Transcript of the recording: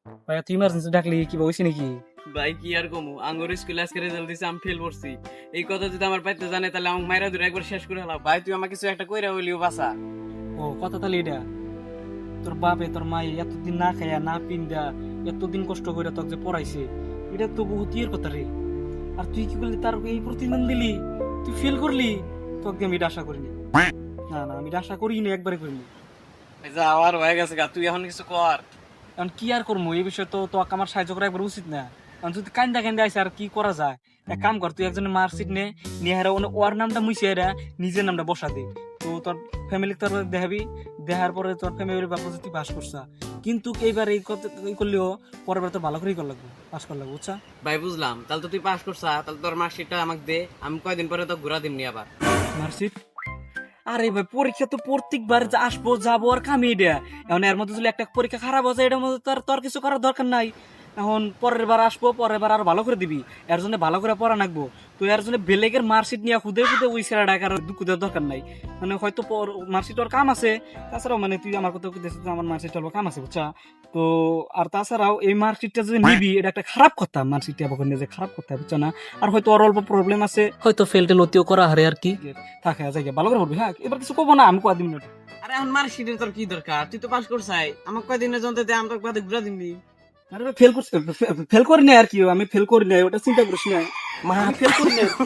ভাই তুই ইমার্জেন্সি ডাকলি কি বলছি নাকি? ভাই কি আর কমু আঙ্গুর স্কুল আজকে রেজাল্ট দিছে আমি ফেল করছি। এই কথা যদি আমার পাইতে জানে তাহলে আমাকে মাইরা দূরে একবার শেষ করে হলাম। ভাই তুই আমাকে কিছু একটা কইরা হইলিও বাসা। ও কথা তাহলে এটা, তোর বাপে তোর মাই এতদিন না খাইয়া না পিন্দা এতদিন কষ্ট করে তোকে যে পড়াইছে, এটা তো বহুত ইয়ের কথা রে। আর তুই কি করলি, তার এই প্রতিদান দিলি, তুই ফেল করলি। তোকে আমি এটা আশা করিনি। না না, আমি এটা আশা করিনি, একবারে করিনি। যা আমার হয়ে গেছে গা, তুই এখন কিছু কর। এখন কি আর করবো, এই বিষয়ে তো তোকে আমার সাহায্য করা একবার উচিত না। কারণ যদি কান্দা কান্দা আইসে আর কি করা যায়। এক কাম কর, তুই একজনের মার্কশিট নিয়ে হেরা ওর নামটা মুছে হেরা নিজের নামটা বসা দে। তো তোর ফ্যামিলি তোর দেখাবি, দেখার পরে তোর ফ্যামিলির ব্যাপার তুই পাস করছা। কিন্তু এইবার এই করলেও পরের বার তো ভালো করেই কর লাগবে, পাস কর লাগবে, বুঝছা? ভাই বুঝলাম, তাহলে তো তুই পাস করছা, তাহলে তোর মার্কশিটটা আমাকে দে, আমি কয়দিন পরে তো ঘুরা দিমনি আবার। মার্কশিট? আরে ভাই পরীক্ষা তো প্রত্যেকবার আসবো যাবো আর কামিয়ে দেয়া। এখন এর মধ্যে যদি একটা পরীক্ষা খারাপ হয়ে যায়, এটার মধ্যে তোর তোর কিছু করার দরকার নাই। এখন পরের বার আসবো, পরের বার আরো ভালো করে দিবি। এর জন্য ভালো করে পড়া নাকবো। তো এর জন্য বেলেগের মার্কশিট নিয়ে খুদে খুদে ওই সেরা ডাকার দুঃখ দেওয়ার দরকার নাই। মানে হয়তো মার্কশিট ওর কাম আছে, তাছাড়াও মানে তুই আমার কথা দেখছিস, আমার মার্কশিট কাম আছে, বুঝছা? তো আর তাছাড়াও এই মার্কশিটটা যদি নিবি, এটা একটা খারাপ কথা। মার্কশিটটা আবার নিয়ে যে খারাপ কথা, বুঝছো না? আর হয়তো ওর অল্প প্রবলেম আছে, হয়তো ফেলটে লতিও করা হারে আর কি থাকে। যাই ভালো করে পড়বি, হ্যাঁ? এবার কিছু কব না, আমি কয়া দিন না। আরে এখন মার্কশিটের তোর কি দরকার, তুই তো পাস করছাই, আমাকে কয়দিনের জন্য দে, আমি তোকে বাদে ঘুরা দিমনি। আরে ফেল করছি, ফেল করি না আর কি, আমি ফেল করি না, ওটা চিন্তা করিস না। ফেল করি না আর কি।